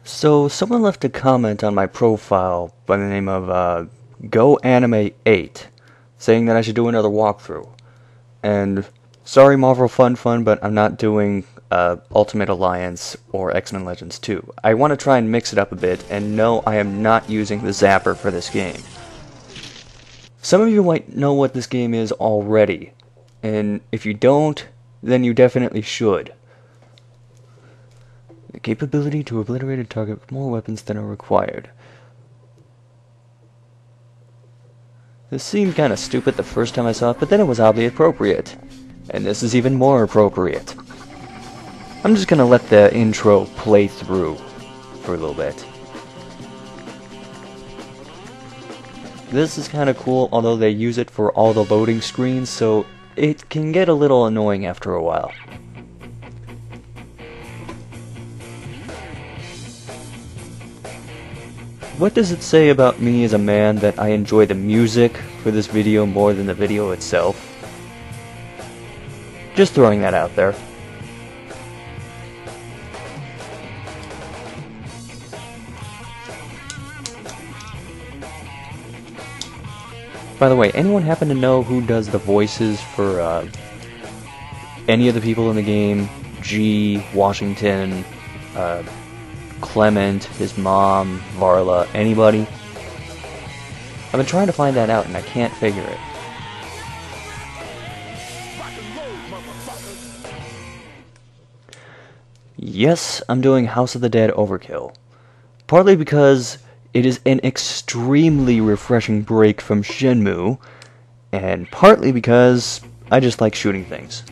So, someone left a comment on my profile by the name of GoAnime8 saying that I should do another walkthrough. And sorry, Marvel Fun, but I'm not doing Ultimate Alliance or X-Men Legends 2. I want to try and mix it up a bit, and no, I am not using the Zapper for this game. Some of you might know what this game is already, and if you don't, then you definitely should. The capability to obliterate a target with more weapons than are required. This seemed kinda stupid the first time I saw it, but then it was oddly appropriate. And this is even more appropriate. I'm just gonna let the intro play through for a little bit. This is kinda cool, although they use it for all the loading screens, so it can get a little annoying after a while. What does it say about me as a man that I enjoy the music for this video more than the video itself? Just throwing that out there. By the way, anyone happen to know who does the voices for any of the people in the game? G, Washington, Clement, his mom, Varla, anybody? I've been trying to find that out and I can't figure it. Yes, I'm doing House of the Dead Overkill. Partly because it is an extremely refreshing break from Shenmue, and partly because I just like shooting things.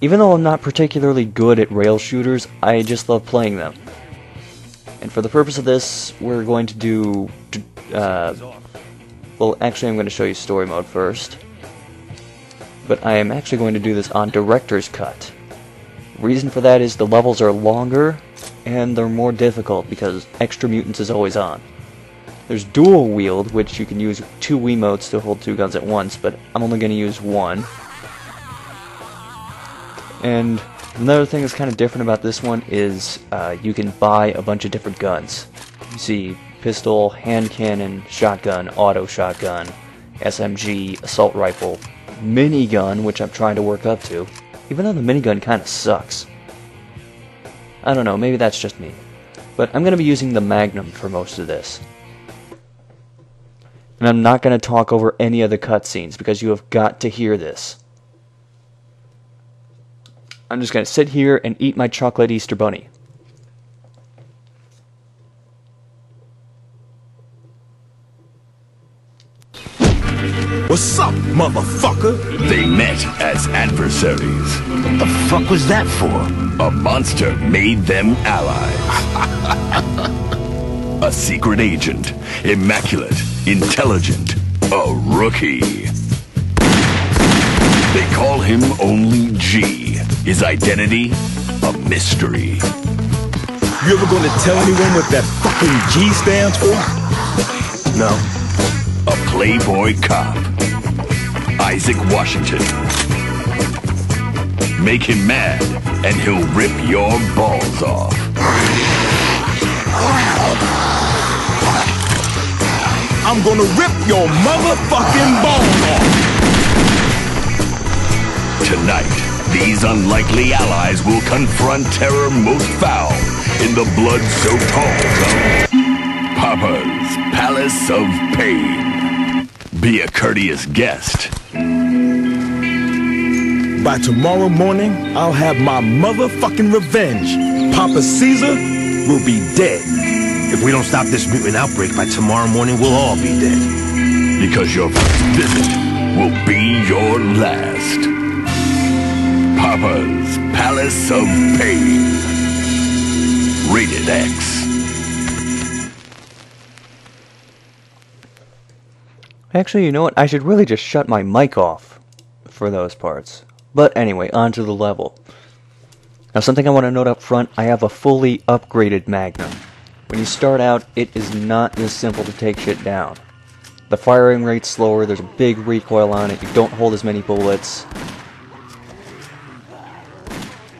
Even though I'm not particularly good at rail shooters, I just love playing them. And for the purpose of this, we're going to do... well, actually I'm going to show you story mode first. But I am actually going to do this on Director's Cut. Reason for that is the levels are longer, and they're more difficult because Extra Mutants is always on. There's Dual Wield, which you can use 2 Wiimotes to hold 2 guns at once, but I'm only going to use 1. And another thing that's kind of different about this one is you can buy a bunch of different guns. You see pistol, hand cannon, shotgun, auto shotgun, SMG, assault rifle, minigun, which I'm trying to work up to, even though the minigun kind of sucks. I don't know, maybe that's just me. But I'm going to be using the Magnum for most of this. And I'm not going to talk over any of the cutscenes because you have got to hear this. I'm just going to sit here and eat my chocolate Easter bunny. What's up, motherfucker? They met as adversaries. What the fuck was that for? A monster made them allies. A secret agent, immaculate, intelligent, a rookie. They call him only G. His identity, a mystery. You ever gonna tell anyone what that fucking G stands for? No. A playboy cop. Isaac Washington. Make him mad, and he'll rip your balls off. I'm gonna rip your motherfucking balls off! Tonight, these unlikely allies will confront terror most foul in the blood-soaked halls of Papa's Palace of Pain. Be a courteous guest. By tomorrow morning, I'll have my motherfucking revenge. Papa Caesar will be dead. If we don't stop this mutant outbreak by tomorrow morning, we'll all be dead. Because your first visit will be your last. Papa's Palace of Pain. Rated X. Actually, you know what? I should really just shut my mic off for those parts. But anyway, on to the level. Now, something I want to note up front, I have a fully upgraded Magnum. When you start out, it is not this simple to take shit down. The firing rate's slower, there's a big recoil on it, you don't hold as many bullets.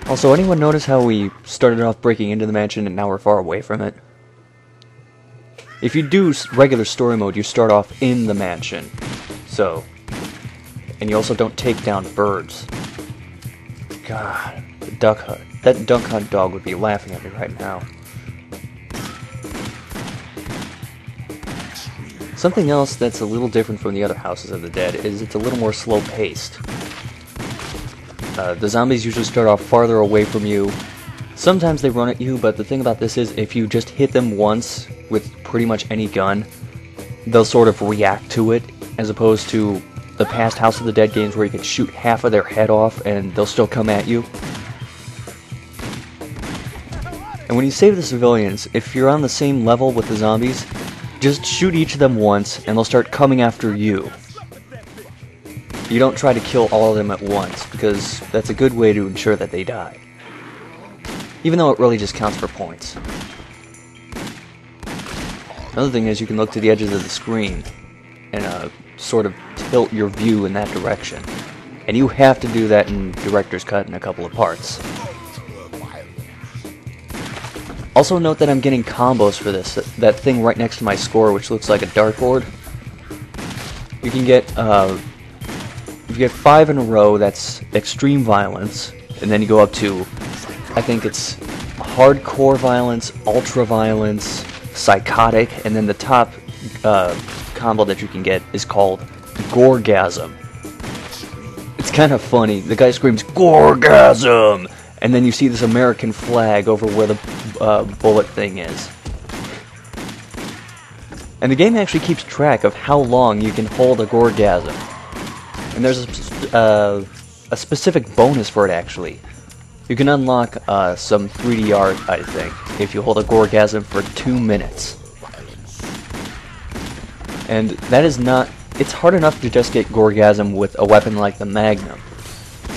Also, anyone notice how we started off breaking into the mansion and now we're far away from it? If you do regular story mode, you start off in the mansion. So, and you also don't take down birds. God, the duck hunt. That duck hunt dog would be laughing at me right now. Something else that's a little different from the other Houses of the Dead is it's a little more slow-paced. The zombies usually start off farther away from you. Sometimes they run at you, but the thing about this is if you just hit them once with pretty much any gun, they'll sort of react to it, as opposed to the past House of the Dead games where you could shoot half of their head off and they'll still come at you. And when you save the civilians, if you're on the same level with the zombies, just shoot each of them once and they'll start coming after you. You don't try to kill all of them at once, because that's a good way to ensure that they die. Even though it really just counts for points. Another thing is you can look to the edges of the screen and sort of tilt your view in that direction. And you have to do that in Director's Cut in a couple of parts. Also note that I'm getting combos for this. That thing right next to my score, which looks like a dartboard. You can get, if you get 5 in a row, that's extreme violence. And then you go up to, I think it's hardcore violence, ultra violence, psychotic, and then the top combo that you can get is called Gorgasm. It's kind of funny. The guy screams, Gorgasm! And then you see this American flag over where the bullet thing is. And the game actually keeps track of how long you can hold a Gorgasm. And there's a specific bonus for it, actually. You can unlock some 3D art, I think, if you hold a Gorgasm for 2 minutes. And that is not... It's hard enough to just get Gorgasm with a weapon like the Magnum,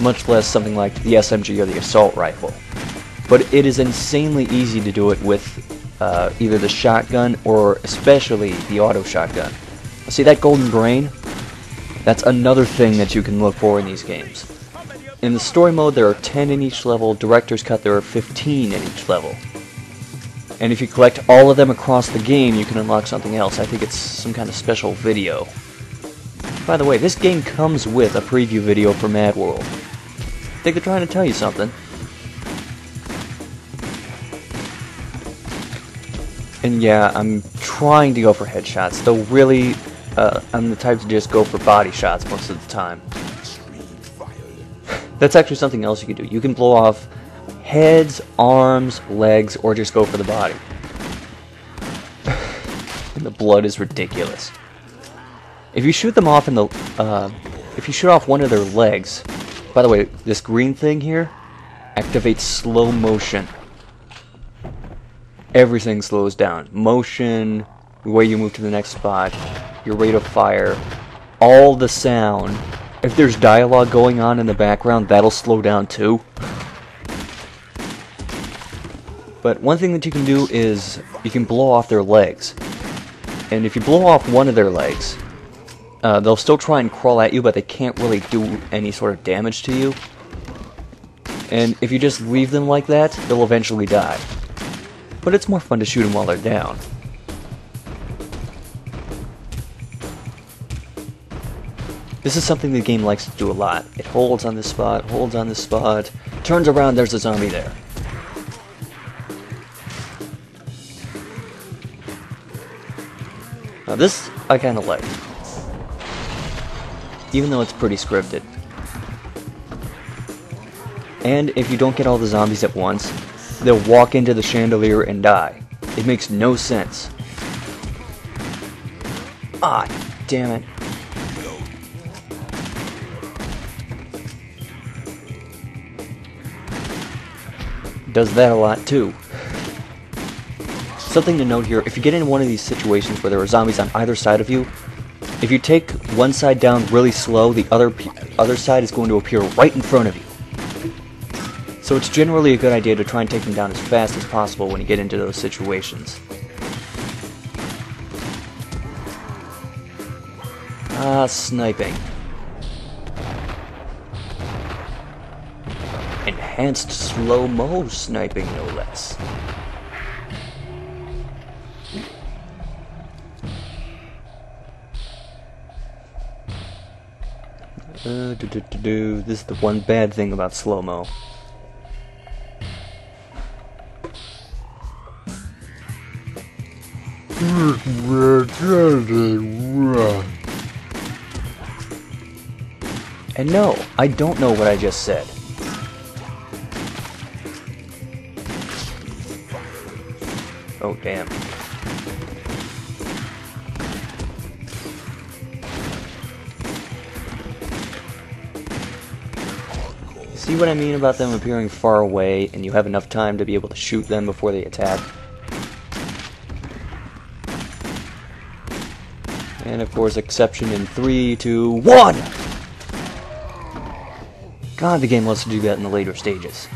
much less something like the SMG or the assault rifle. But it is insanely easy to do it with either the shotgun or especially the auto shotgun. See that golden grain? That's another thing that you can look for in these games. In the story mode there are 10 in each level, Director's Cut there are 15 in each level. And if you collect all of them across the game, you can unlock something else. I think it's some kind of special video. By the way, this game comes with a preview video for Mad World. I think they're trying to tell you something. And yeah, I'm trying to go for headshots, though really, I'm the type to just go for body shots most of the time. That's actually something else you can do. You can blow off heads, arms, legs, or just go for the body. And the blood is ridiculous. If you shoot them off in the, if you shoot off one of their legs, by the way, this green thing here activates slow motion. Everything slows down. Motion, the way you move to the next spot, your rate of fire, all the sound. If there's dialogue going on in the background, that'll slow down too. But one thing that you can do is you can blow off their legs. And if you blow off one of their legs, they'll still try and crawl at you, but they can't really do any sort of damage to you. And if you just leave them like that, they'll eventually die. But it's more fun to shoot them while they're down. This is something the game likes to do a lot. It holds on this spot, turns around, there's a zombie there. Now this, I kinda like. Even though it's pretty scripted. And if you don't get all the zombies at once, they'll walk into the chandelier and die. It makes no sense. Ah, damn it. Does that a lot too. Something to note here, if you get in one of these situations where there are zombies on either side of you, if you take one side down really slow, the other side is going to appear right in front of you. So it's generally a good idea to try and take them down as fast as possible when you get into those situations. Sniping. And And slow-mo sniping, no less. This is the one bad thing about slow-mo. And no, I don't know what I just said. Oh, damn. See what I mean about them appearing far away and you have enough time to be able to shoot them before they attack? And of course, exception in 3, 2, 1! God, the game loves to do that in the later stages.